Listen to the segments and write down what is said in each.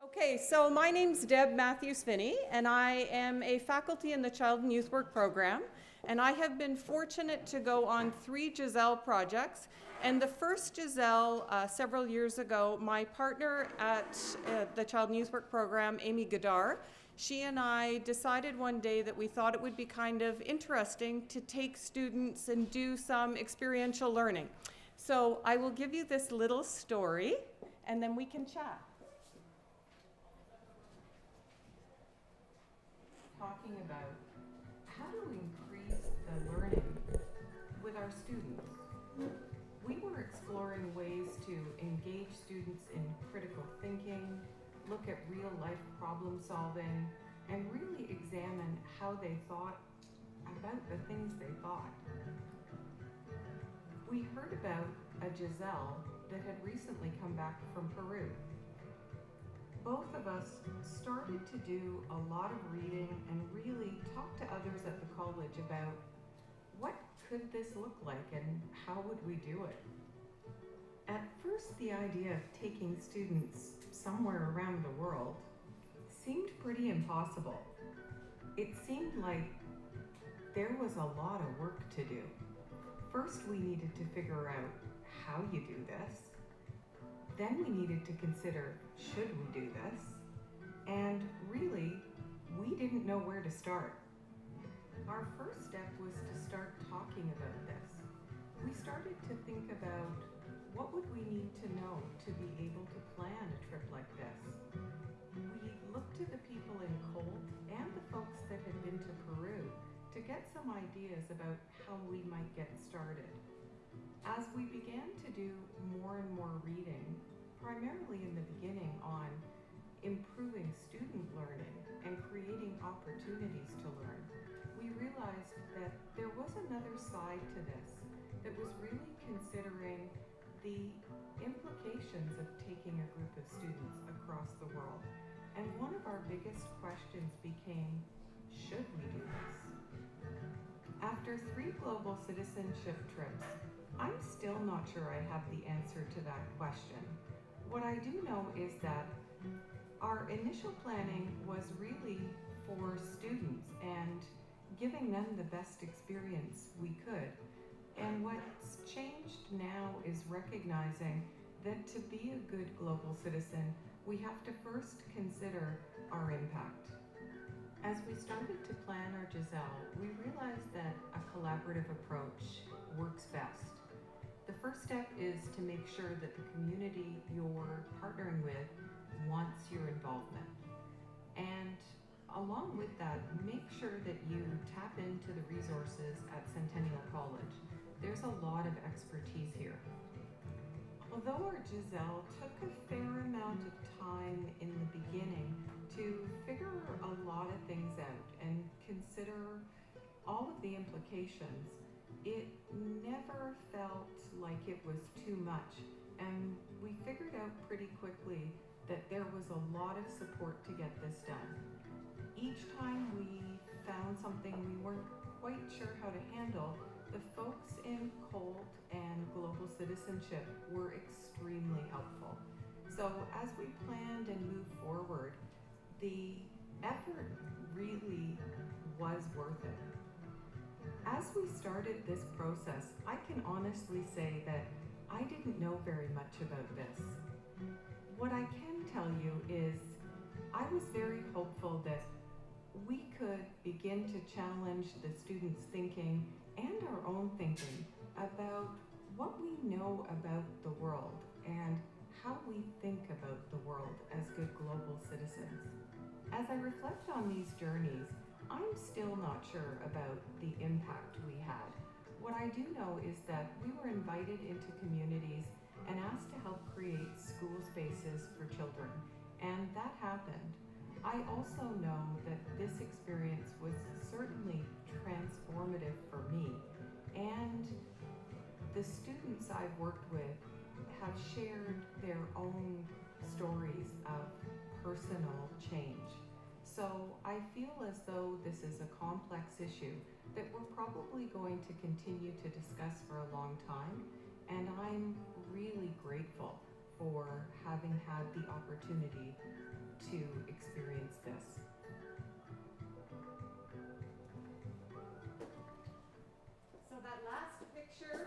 Okay, so my name's Deb Mathews Finney, and I am a faculty in the Child and Youth Work program. And I have been fortunate to go on 3 Giselle projects. And the first Giselle, several years ago, my partner at the Child and Youth Work program, Amy Godard, she and I decided one day that we thought it would be kind of interesting to take students and do some experiential learning. So I will give you this little story, and then we can chat. Talking about how to increase the learning with our students. We were exploring ways to engage students in critical thinking, look at real life problem solving, and really examine how they thought about the things they thought. We heard about a Giselle that had recently come back from Peru. Both of us started to do a lot of reading and really talk to others at the college about what could this look like and how would we do it. At first, the idea of taking students somewhere around the world seemed pretty impossible. It seemed like there was a lot of work to do. First, we needed to figure out how you do this. Then we needed to consider, should we do this? And really, we didn't know where to start. Our first step was to start talking about this. We started to think about what would we need to know to be able to plan a trip like this. We looked to the people in Colt and the folks that had been to Peru to get some ideas about how we might get started. As we began to do more and more reading, primarily in the beginning on improving student learning and creating opportunities to learn, we realized that there was another side to this that was really considering the implications of taking a group of students across the world. And one of our biggest questions became, should we do this? After 3 global citizenship trips, I'm still not sure I have the answer to that question. What I do know is that our initial planning was really for students and giving them the best experience we could. And what's changed now is recognizing that to be a good global citizen, we have to first consider our impact. As we started to plan our Giselle, we realized that a collaborative approach works best. The first step is to make sure that the community you're partnering with wants your involvement. And along with that, make sure that you tap into the resources at Centennial College. There's a lot of expertise here. Although our Giselle took a fair amount of time in the beginning to figure a lot of things out and consider all of the implications, it never felt like it was too much. And we figured out pretty quickly that there was a lot of support to get this done. Each time we found something we weren't quite sure how to handle, the folks in Colt and Global Citizenship were extremely helpful. So as we planned and moved forward, the effort really was worth it. As we started this process, I can honestly say that I didn't know very much about this. What I can tell you is I was very hopeful that we could begin to challenge the students' thinking and our own thinking about what we know about the world and how we think about the world as good global citizens. As I reflect on these journeys, I'm still not sure about the impact we had. What I do know is that we were invited into communities and asked to help create school spaces for children, and that happened. I also know that this experience was certainly transformative for me, and the students I've worked with have shared their own stories of personal change. So I feel as though this is a complex issue that we're probably going to continue to discuss for a long time, and I'm really grateful for having had the opportunity to experience this. So that last picture,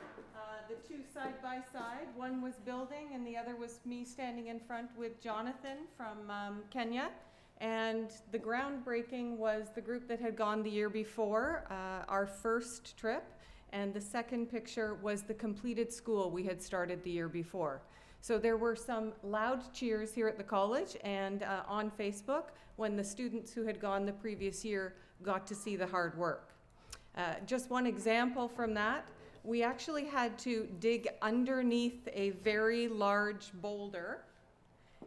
the two side by side, one was building and the other was me standing in front with Jonathan from Kenya. And the groundbreaking was the group that had gone the year before, our first trip. And the second picture was the completed school we had started the year before. So there were some loud cheers here at the college and on Facebook when the students who had gone the previous year got to see the hard work. Just one example from that, we actually had to dig underneath a very large boulder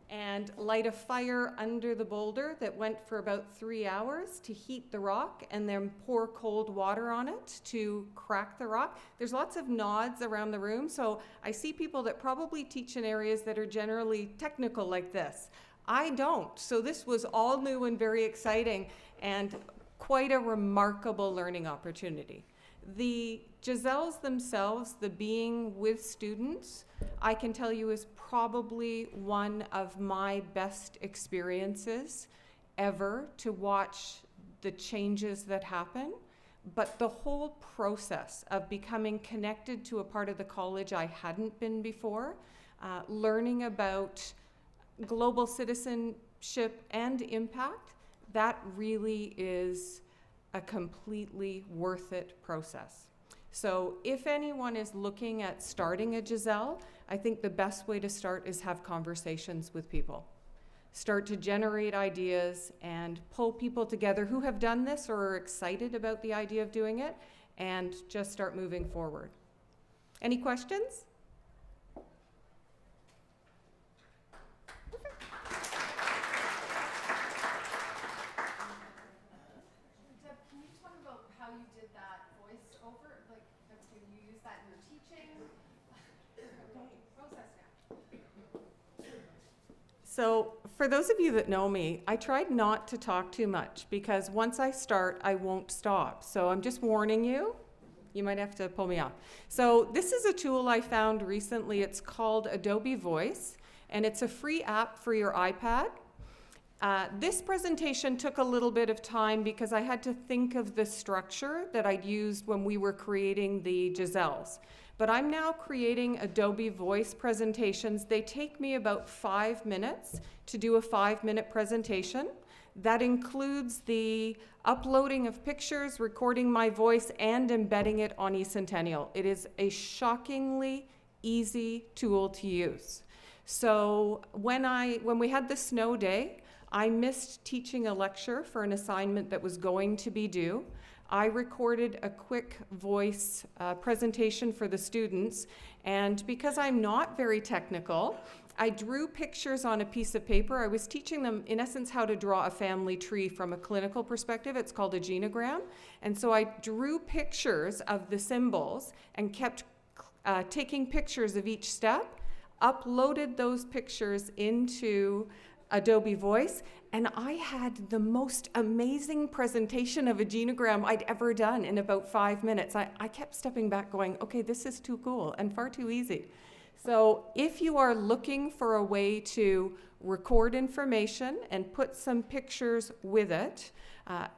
and light a fire under the boulder that went for about 3 hours to heat the rock and then pour cold water on it to crack the rock. There's lots of nods around the room, so I see people that probably teach in areas that are generally technical like this. I don't, so this was all new and very exciting and quite a remarkable learning opportunity. The Giselles themselves, the being with students, I can tell you is probably one of my best experiences ever to watch the changes that happen. But the whole process of becoming connected to a part of the college I hadn't been before, learning about global citizenship and impact, that really is a completely worth it process. So if anyone is looking at starting a Giselle, I think the best way to start is have conversations with people. Start to generate ideas and pull people together who have done this or are excited about the idea of doing it, and just start moving forward. Any questions? So for those of you that know me, I tried not to talk too much because once I start, I won't stop. So I'm just warning you. You might have to pull me off. So this is a tool I found recently. It's called Adobe Voice, and it's a free app for your iPad. This presentation took a little bit of time because I had to think of the structure that I'd used when we were creating the Giselles. But I'm now creating Adobe Voice presentations. They take me about 5 minutes to do a 5-minute presentation. That includes the uploading of pictures, recording my voice, and embedding it on eCentennial. It is a shockingly easy tool to use. So when we had the snow day, I missed teaching a lecture for an assignment that was going to be due. I recorded a quick voice presentation for the students, and because I'm not very technical, I drew pictures on a piece of paper. I was teaching them, in essence, how to draw a family tree from a clinical perspective. It's called a genogram. And so I drew pictures of the symbols and kept taking pictures of each step, uploaded those pictures into Adobe Voice, and I had the most amazing presentation of a genogram I'd ever done in about 5 minutes. I kept stepping back going, okay, this is too cool and far too easy. So if you are looking for a way to record information and put some pictures with it,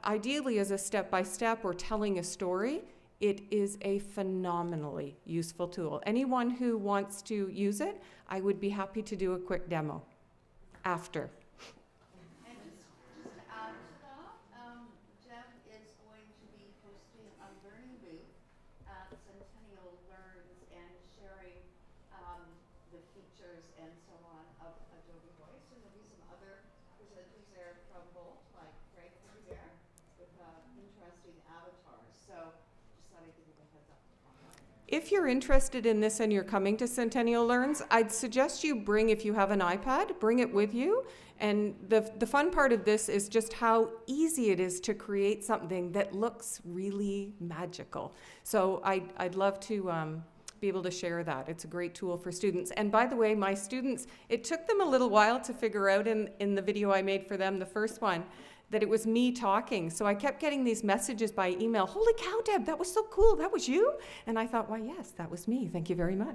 ideally as a step-by-step or telling a story, it is a phenomenally useful tool. Anyone who wants to use it, I would be happy to do a quick demo after. And just to add to that, Deb is going to be hosting a learning booth at Centennial Learns and sharing the features and so on of Adobe Voice. And there'll be some other presenters there from both, like Greg will be there with interesting avatars. So just thought I'd give you the heads up. If you're interested in this and you're coming to Centennial Learns, I'd suggest you bring, if you have an iPad, bring it with you. And the fun part of this is just how easy it is to create something that looks really magical. So I'd love to be able to share that. It's a great tool for students. And by the way, my students, it took them a little while to figure out in the video I made for them, the first one, that it was me talking. So I kept getting these messages by email, holy cow, Deb, that was so cool, that was you? And I thought, why, yes, that was me, thank you very much.